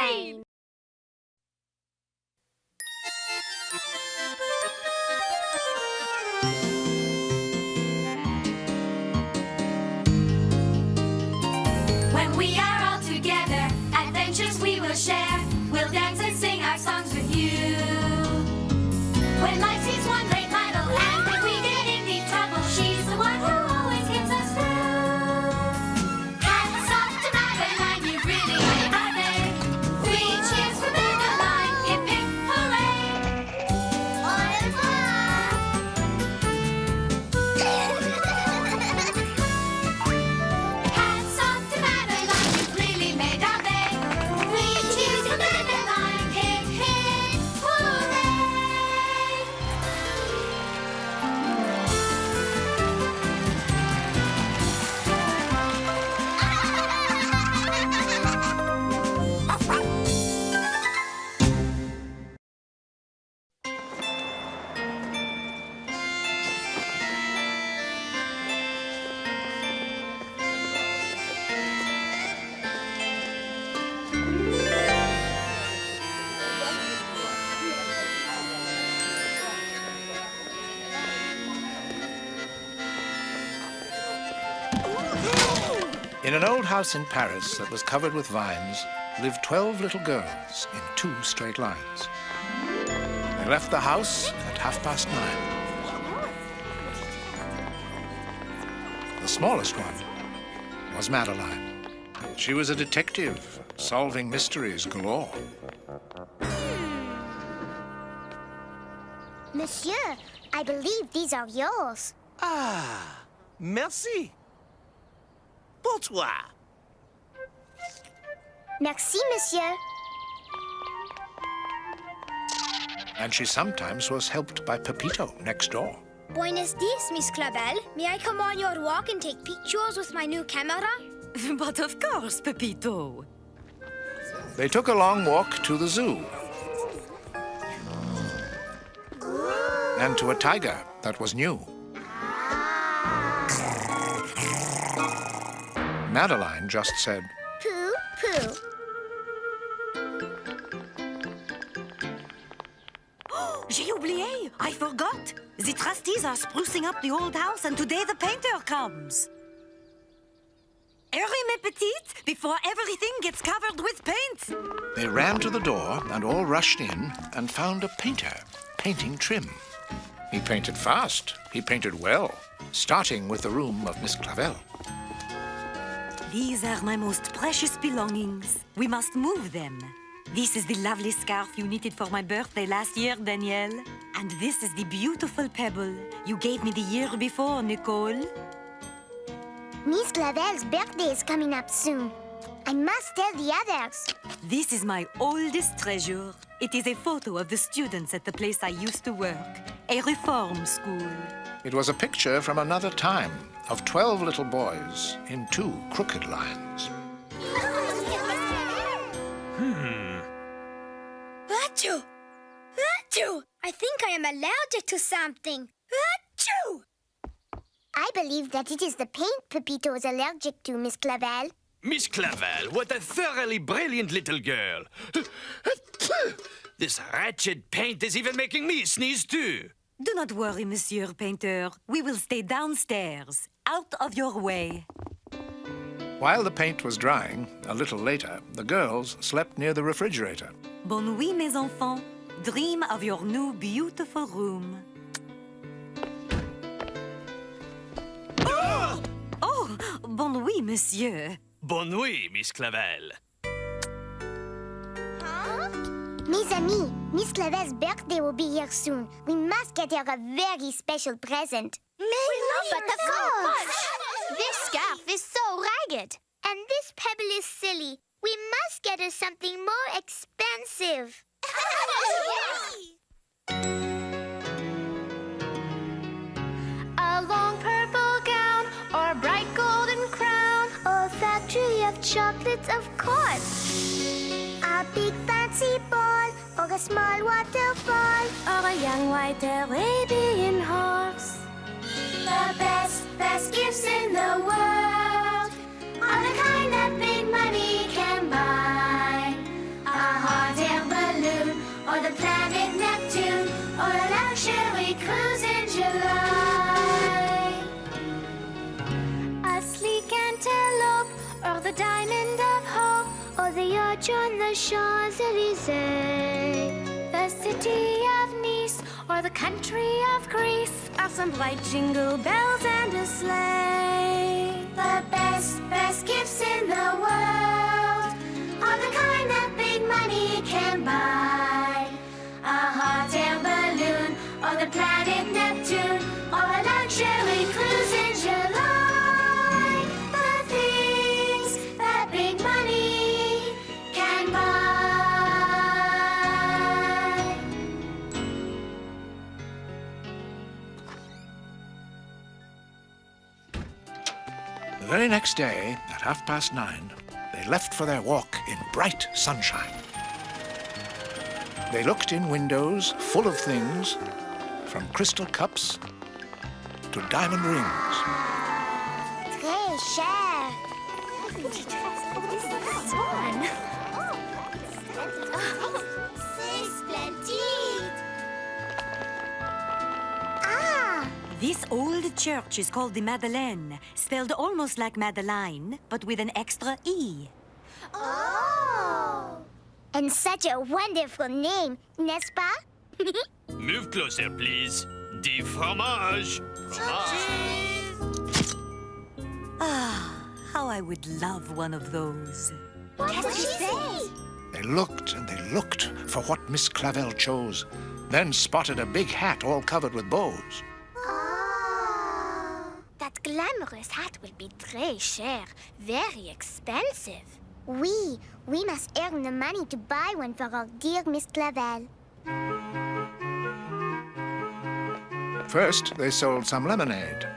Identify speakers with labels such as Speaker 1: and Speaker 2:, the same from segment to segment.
Speaker 1: WildBrain!
Speaker 2: When we are all together, adventures we will share. We'll dance and sing our songs with you. When life seems one great battle, and when we get in deep trouble, she's the one who always gets us through. Hats off to Madeline, you really made our day. 3 cheers for Madeline, hip hip hooray! Au revoir! Hats off to Madeline, you've really made our day. 3 cheers for Madeline, hip hip hooray!
Speaker 3: In an old house in Paris that was covered with vines lived 12 little girls in 2 straight lines. They left the house at 9:30. The smallest one was Madeline. She was a detective, solving mysteries galore.
Speaker 4: Monsieur, I believe these are yours.
Speaker 5: Ah, merci. Pour toi.
Speaker 4: Merci, monsieur.
Speaker 3: And she sometimes was helped by Pepito next door.
Speaker 6: Buenos dias, Miss Clavel. May I come on your walk and take pictures with my new camera?
Speaker 7: But of course, Pepito.
Speaker 3: They took a long walk to the zoo. And to a tiger that was new. Madeline just said,
Speaker 4: Pooh, pooh.
Speaker 7: J'ai oublié. I forgot. The trustees are sprucing up the old house, and today the painter comes. Hurry, mes petites, before everything gets covered with paint.
Speaker 3: They ran to the door and all rushed in and found a painter painting trim. He painted fast. He painted well, starting with the room of Miss Clavel.
Speaker 7: These are my most precious belongings. We must move them. This is the lovely scarf you knitted for my birthday last year, Danielle. And this is the beautiful pebble you gave me the year before, Nicole.
Speaker 4: Miss Clavel's birthday is coming up soon. I must tell the others.
Speaker 7: This is my oldest treasure. It is a photo of the students at the place I used to work, a reform school.
Speaker 3: It was a picture from another time of 12 little boys in 2 crooked lines.
Speaker 6: Achoo! Achoo! I think I am allergic to something. Achoo!
Speaker 4: I believe that it is the paint Pepito is allergic to, Miss Clavel.
Speaker 5: Miss Clavel, what a thoroughly brilliant little girl. This wretched paint is even making me sneeze too.
Speaker 7: Do not worry, Monsieur Painter. We will stay downstairs, out of your way.
Speaker 3: While the paint was drying, a little later, the girls slept near the refrigerator.
Speaker 7: Bonne nuit, mes enfants. Dream of your new beautiful room. Oh, bonne nuit, monsieur.
Speaker 5: Bonne nuit, Miss Clavel.
Speaker 4: Mes amis, Miss Clavel's birthday will be here soon. We must get her a very special present.
Speaker 1: But of course! This scarf is so ragged.
Speaker 4: And this pebble is silly. We must get her something more expensive.
Speaker 1: A long purple gown or a bright golden crown
Speaker 4: Or a factory of chocolates, of course. A big fancy ball or a small waterfall.
Speaker 1: or a young white Arabian horse.
Speaker 2: The best gifts in the world are the kind that big money can buy. A
Speaker 4: church on the Champs-Élysées.
Speaker 1: The city of Nice or the country of Greece,
Speaker 6: Of some bright jingle bells and a sleigh.
Speaker 2: The best gifts in the world are the kind that big money can buy. A hot air balloon, or the planet Neptune, or a luxury cruise in July. The things that big money can buy.
Speaker 3: The very next day, at 9:30, they left for their walk in bright sunshine. They looked in windows full of things, from crystal cups to diamond rings.
Speaker 4: Très cher.
Speaker 2: C'est splendide!
Speaker 4: Ah,
Speaker 7: This old church is called the Madeleine, spelled almost like Madeline, but with an extra E.
Speaker 4: oh. And such a wonderful name, n'est-ce pas?
Speaker 5: Move closer, please. Du fromage.
Speaker 7: How I would love one of those.
Speaker 4: What did she say?
Speaker 3: They looked and they looked for what Miss Clavel chose, then spotted a big hat all covered with bows.
Speaker 4: Oh.
Speaker 1: that glamorous hat will be très cher, very expensive.
Speaker 4: We must earn the money to buy one for our dear Miss Clavel.
Speaker 3: First, they sold some lemonade.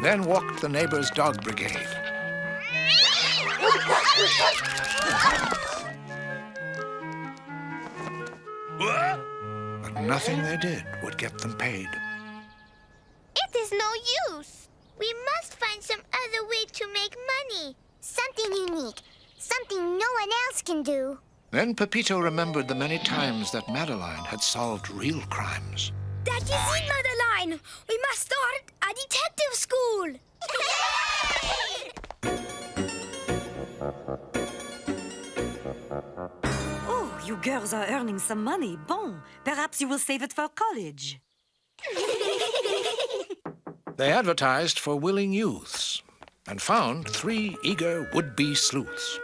Speaker 3: Then walked the neighbor's dog brigade.
Speaker 5: What?
Speaker 3: But nothing they did would get them paid.
Speaker 4: It is no use. We must find some other way to make money. Something unique. Something no one else can do.
Speaker 3: Then Pepito remembered the many times that Madeline had solved real crimes.
Speaker 6: That is it, Madeline. We must start a detective school.
Speaker 7: Oh, you girls are earning some money. Bon, perhaps you will save it for college.
Speaker 3: They advertised for willing youths and found 3 eager would-be sleuths.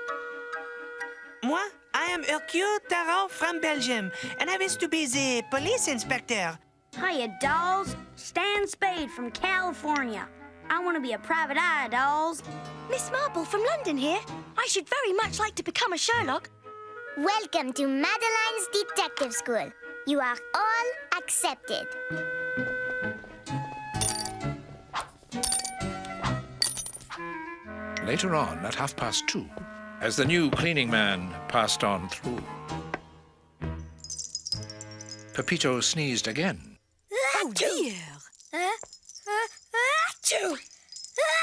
Speaker 8: Moi, I am Hercule Tarot from Belgium, and I wish to be the police inspector.
Speaker 6: Hiya, dolls. Stan Spade from California. I want to be a private eye, dolls. Miss Marple from London here. I should very much like to become a Sherlock.
Speaker 4: Welcome to Madeline's Detective School. You are all accepted.
Speaker 3: Later on, at 2:30, as the new cleaning man passed on through, Pepito sneezed again.
Speaker 7: Oh, dear.
Speaker 6: Achoo!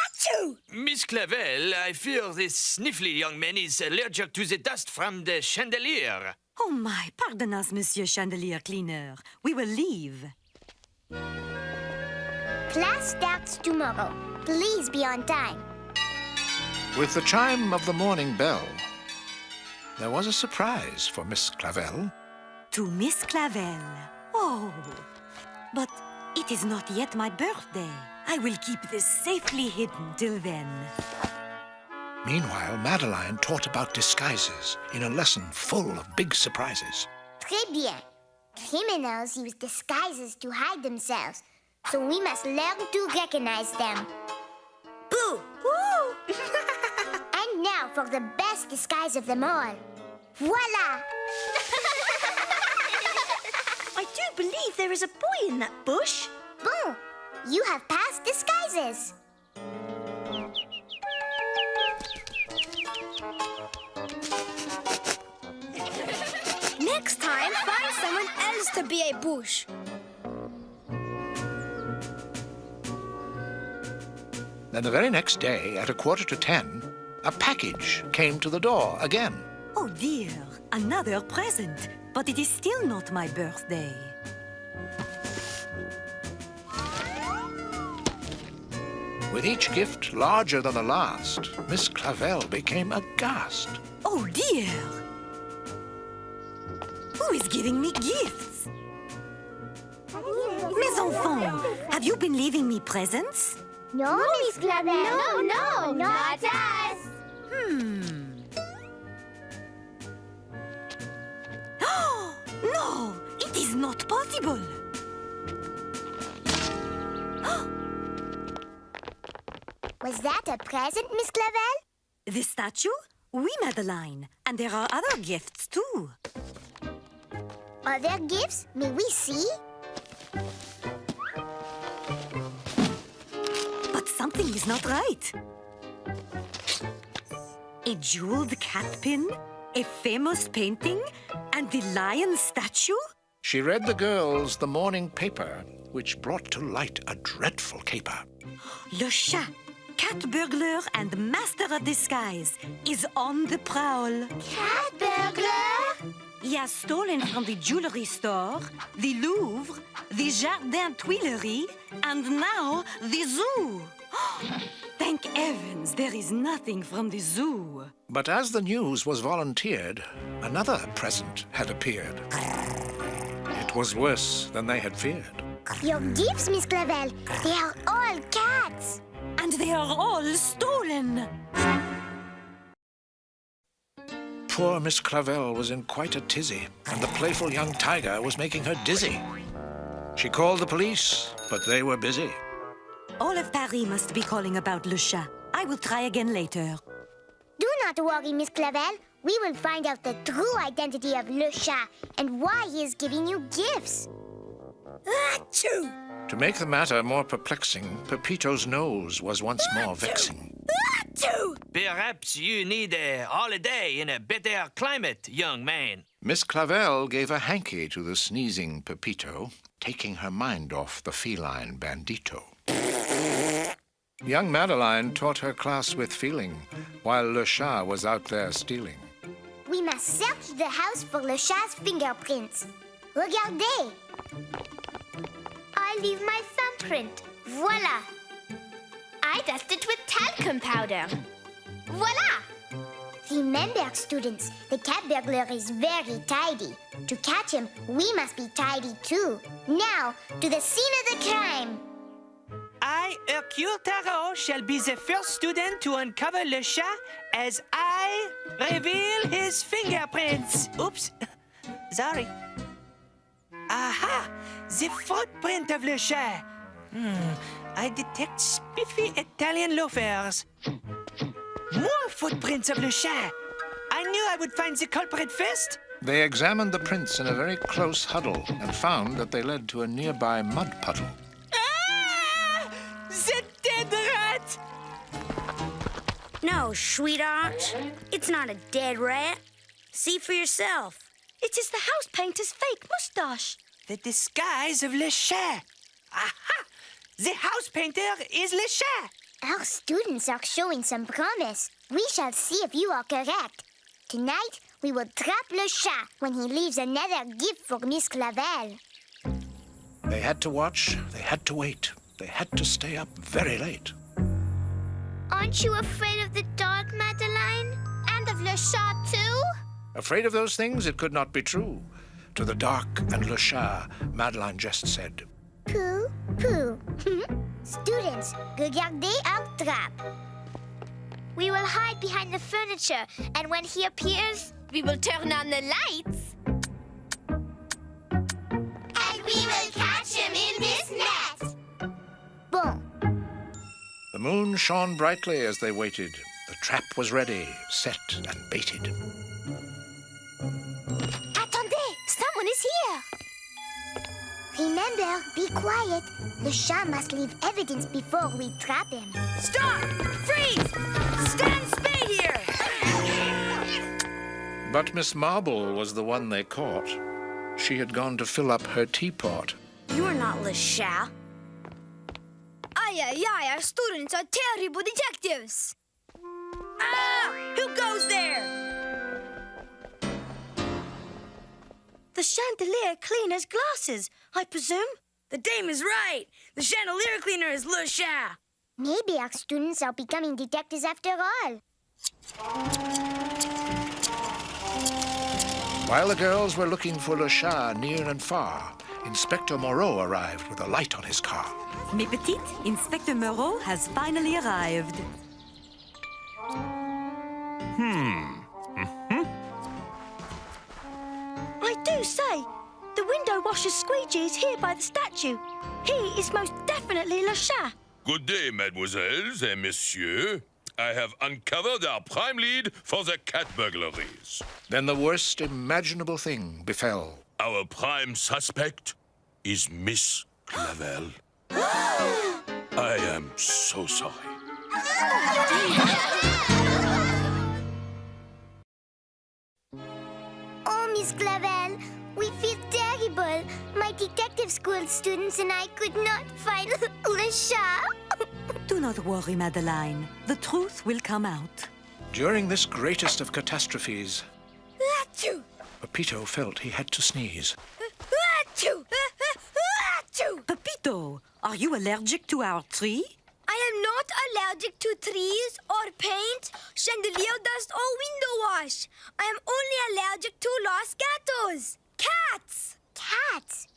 Speaker 6: Achoo!
Speaker 5: Miss Clavel, I fear this sniffly young man is allergic to the dust from the chandelier.
Speaker 7: Oh, my, pardon us, Monsieur Chandelier Cleaner. We will leave.
Speaker 4: Class starts tomorrow. Please be on time.
Speaker 3: With the chime of the morning bell, there was a surprise for Miss Clavel.
Speaker 7: To Miss Clavel. Oh, but it is not yet my birthday. I will keep this safely hidden till then.
Speaker 3: Meanwhile, Madeline taught about disguises in a lesson full of big surprises.
Speaker 4: Très bien. Criminals use disguises to hide themselves, so we must learn to recognize them.
Speaker 6: Boo! Woo!
Speaker 4: And now for the best disguise of them all. Voila!
Speaker 6: I do believe there is a boy in that bush.
Speaker 4: Bon, you have passed disguises.
Speaker 6: Next time, find someone else to be a bush.
Speaker 3: Then the very next day, at 9:45, a package came to the door again.
Speaker 7: Oh, dear. Another present. But it is still not my birthday.
Speaker 3: With each gift larger than the last, Miss Clavel became aghast.
Speaker 7: Oh dear! Who is giving me gifts? Mes enfants, have you been leaving me presents?
Speaker 4: No, Miss Clavel. No, not us.
Speaker 7: No, it is not possible.
Speaker 4: Was that a present, Miss Clavel?
Speaker 7: The statue? Oui, Madeline. And there are other gifts, too.
Speaker 4: Other gifts? May we see?
Speaker 7: But something is not right. A jeweled cat pin, a famous painting, and the lion statue?
Speaker 3: She read the girls the morning paper, which brought to light a dreadful caper.
Speaker 7: Le Chat, cat burglar and master of disguise, is on the prowl.
Speaker 4: Cat burglar?
Speaker 7: He has stolen from the jewelry store, the Louvre, the Jardin Tuileries, and now the zoo. Thank heavens there is nothing from the zoo.
Speaker 3: But as the news was volunteered, another present had appeared. It was worse than they had feared.
Speaker 4: Your gifts, Miss Clavel, they are all cats.
Speaker 7: And they are all stolen.
Speaker 3: Poor Miss Clavel was in quite a tizzy, and the playful young tiger was making her dizzy. She called the police, but they were busy.
Speaker 7: All of Paris must be calling about Le Chat. I will try again later.
Speaker 4: Do not worry, Miss Clavel. We will find out the true identity of Le Chat and why he is giving you gifts. Achoo!
Speaker 3: To make the matter more perplexing, Pepito's nose was once more vexing.
Speaker 4: Achoo!
Speaker 5: Perhaps you need a holiday in a better climate, young man.
Speaker 3: Miss Clavel gave a hanky to the sneezing Pepito, taking her mind off the feline bandito. Young Madeline taught her class with feeling, while Le Chat was out there stealing.
Speaker 4: We must search the house for Le Chat's fingerprints. Regardez!
Speaker 1: I leave my thumbprint. Voila! I dust it with talcum powder. Voila!
Speaker 4: Remember, students, the cat burglar is very tidy. To catch him, we must be tidy too. Now, to the scene of the crime.
Speaker 8: I, Hercule Tarot, shall be the first student to uncover Le Chat as I reveal his fingerprints. Oops. Sorry. Aha! The footprint of Le Chat. I detect spiffy Italian loafers. More footprints of Le Chat. I knew I would find the culprit first.
Speaker 3: They examined the prints in a very close huddle and found that they led to a nearby mud puddle.
Speaker 8: Ah! The dead rat!
Speaker 6: No, sweetheart. It's not a dead rat. See for yourself. It is the house painter's fake mustache.
Speaker 8: The disguise of Le Chat. Aha! The house painter is Le Chat.
Speaker 4: Our students are showing some promise. We shall see if you are correct. Tonight, we will trap Le Chat when he leaves another gift for Miss Clavel.
Speaker 3: They had to watch, they had to wait, they had to stay up very late.
Speaker 1: Aren't you afraid of the dark, Madeline? And of Le Chat, too?
Speaker 3: Afraid of those things, it could not be true. To the dark and Le Chat, Madeline just said,
Speaker 4: Pooh, pooh. Students, regardez our trap.
Speaker 1: We will hide behind the furniture, and when he appears, we will turn on the lights.
Speaker 4: And we will catch him in this net. Bon.
Speaker 3: The moon shone brightly as they waited. The trap was ready, set and baited.
Speaker 4: Attendez, someone is here. Remember, be quiet. Le Chat must leave evidence before we trap him.
Speaker 6: Stop! Freeze! Stand spade here!
Speaker 3: But Miss Marble was the one they caught. She had gone to fill up her teapot.
Speaker 6: You're not Le Chat. Ay, ay, ay, our students are terrible detectives. Ah! Who goes there? The chandelier cleaner's glasses, I presume. The dame is right. The chandelier cleaner is Le Chat.
Speaker 4: Maybe our students are becoming detectives after all.
Speaker 3: While the girls were looking for Le Chat near and far, Inspector Moreau arrived with a light on his car.
Speaker 7: Mes petites, Inspector Moreau has finally arrived.
Speaker 6: I do say, the window washer's squeegee is here by the statue. He is most definitely Le Chat.
Speaker 9: Good day, mademoiselles and messieurs. I have uncovered our prime lead for the cat burglaries.
Speaker 3: Then the worst imaginable thing befell.
Speaker 9: Our prime suspect is Miss Clavel. I am so sorry.
Speaker 4: Oh, Miss Clavel, we feel terrible. My detective school students and I could not find Le Chat.
Speaker 7: Do not worry, Madeline. The truth will come out.
Speaker 3: During this greatest of catastrophes,
Speaker 6: Achoo!
Speaker 3: Pepito felt he had to sneeze.
Speaker 6: Achoo! Achoo!
Speaker 7: Pepito, are you allergic to our tree?
Speaker 6: I am not allergic to trees or paint, chandelier dust or window wash. I am only allergic to los gatos, cats.
Speaker 4: Cats?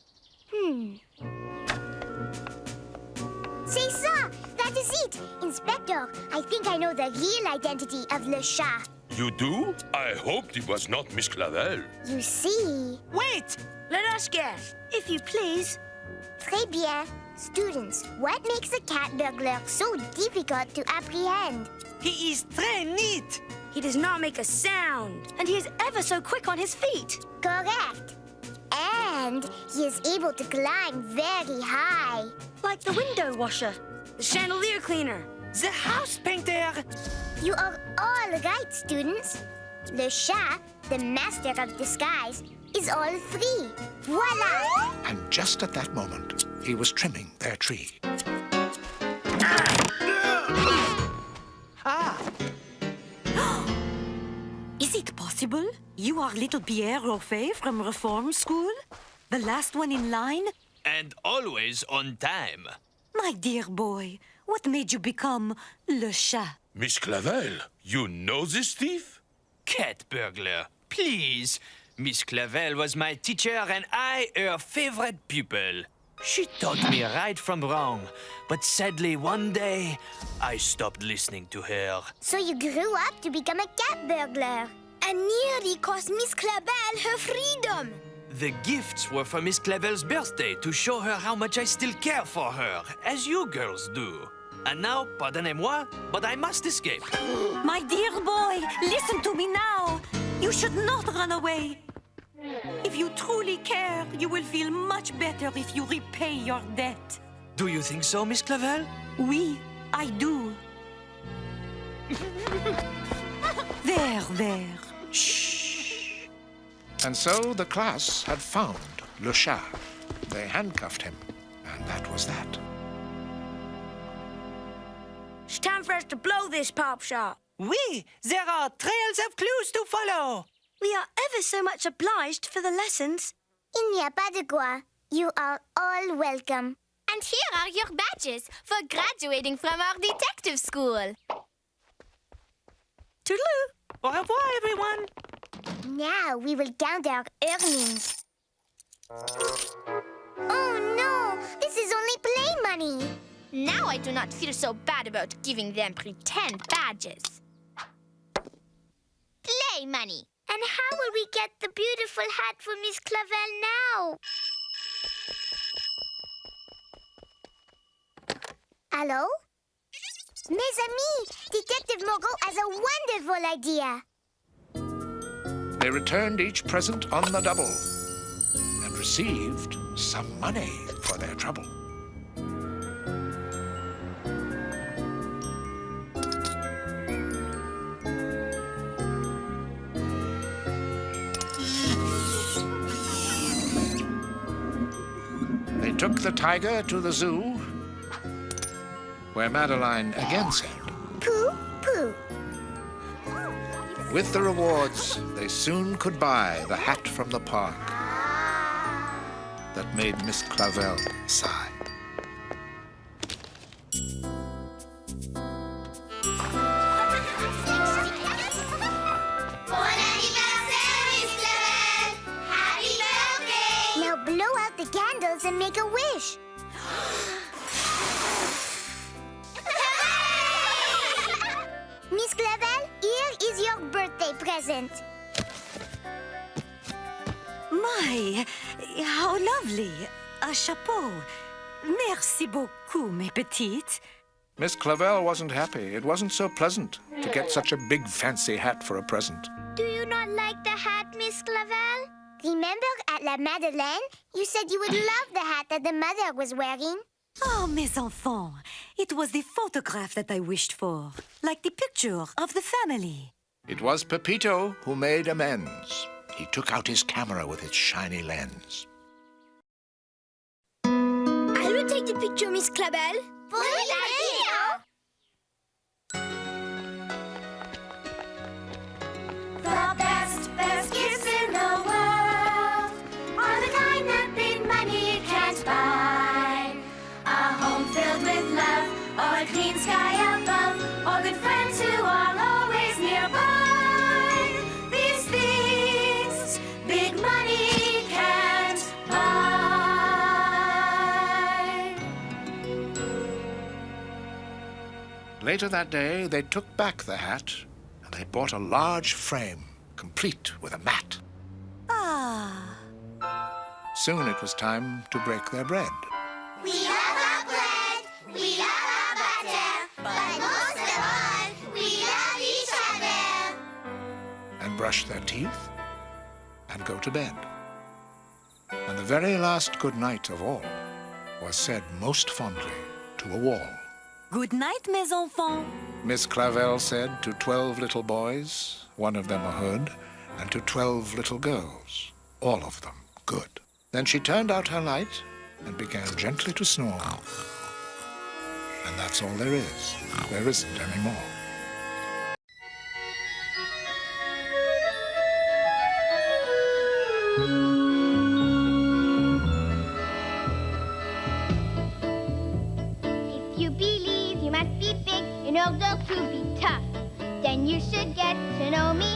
Speaker 4: C'est ça! That is it! Inspector, I think I know the real identity of Le Chat.
Speaker 9: You do? I hoped it was not Miss Clavel.
Speaker 4: You see...
Speaker 6: Wait! Let us guess, if you please.
Speaker 4: Très bien. Students, what makes a cat burglar so difficult to apprehend?
Speaker 8: He is très neat.
Speaker 6: He does not make a sound, and he is ever so quick on his feet.
Speaker 4: Correct. And he is able to climb very high.
Speaker 6: Like the window washer, the chandelier cleaner.
Speaker 8: The house painter.
Speaker 4: You are all right, students. Le Chat, the master of disguise, is all three. Voila!
Speaker 3: And just at that moment, he was trimming their tree.
Speaker 7: Is it possible? You are little Pierre Roffet from Reform School? The last one in line?
Speaker 5: And always on time.
Speaker 7: My dear boy, what made you become Le Chat?
Speaker 9: Miss Clavel, you know this thief?
Speaker 5: Cat burglar, please. Miss Clavel was my teacher and I her favorite pupil. She taught me right from wrong, but sadly one day I stopped listening to her.
Speaker 4: So you grew up to become a cat burglar.
Speaker 6: And nearly cost Miss Clavel her freedom.
Speaker 5: The gifts were for Miss Clavel's birthday to show her how much I still care for her, as you girls do. And now, pardonnez-moi, but I must escape.
Speaker 7: My dear boy, listen to me now. You should not run away. If you truly care, you will feel much better if you repay your debt.
Speaker 5: Do you think so, Miss Clavel?
Speaker 7: Oui, I do. There.
Speaker 3: Shh. And so the class had found Le Chat. They handcuffed him, and that was that.
Speaker 6: It's time for us to blow this pop shop.
Speaker 8: Oui, there are trails of clues to follow.
Speaker 6: We are ever so much obliged for the lessons.
Speaker 4: Il n'y a pas de quoi. You are all welcome.
Speaker 1: And here are your badges for graduating from our detective school.
Speaker 6: Toodaloo.
Speaker 8: Au revoir, everyone.
Speaker 4: Now we will count our earnings. Oh no! This is only play money.
Speaker 1: Now I do not feel so bad about giving them pretend badges. Play money.
Speaker 4: And how will we get the beautiful hat for Miss Clavel now? Hello? Mes amis, Detective Moreau has a wonderful idea.
Speaker 3: They returned each present on the double and received some money for their trouble. They took the tiger to the zoo, where Madeline again said,
Speaker 4: Pooh, pooh.
Speaker 3: with the rewards, they soon could buy the hat from the park that made Miss Clavel sigh.
Speaker 4: present.
Speaker 7: My, how lovely. A chapeau. Merci beaucoup, mes petites.
Speaker 3: Miss Clavel wasn't happy. It wasn't so pleasant to get such a big fancy hat for a present.
Speaker 4: Do you not like the hat, Miss Clavel? Remember at La Madeline, you said you would love the hat that the mother was wearing?
Speaker 7: Oh, mes enfants, it was the photograph that I wished for, like the picture of the family.
Speaker 3: It was Pepito who made amends. He took out his camera with its shiny lens.
Speaker 1: I will take the picture, Miss Clavel.
Speaker 4: Good idea!
Speaker 2: The best gifts in the world are the kind that big money can't buy. A home filled with love, or a clean sky above, or good friends who are always nearby. These things big money can't buy.
Speaker 3: Later that day, they took back the hat and they bought a large frame, complete with a mat.
Speaker 7: Ah,
Speaker 3: Soon it was time to break their bread
Speaker 4: We love our bread, we love our butter, but most of all, we love each other.
Speaker 3: and brush their teeth and go to bed. And the very last good night of all was said most fondly to a wall.
Speaker 7: good night, mes enfants.
Speaker 3: Miss Clavel said to 12 little boys, one of them a hood, and to 12 little girls, all of them good. Then she turned out her light and began gently to snore. And that's all there is. There isn't any more.
Speaker 4: If you believe you must be big in order to be tough, then you should get to know me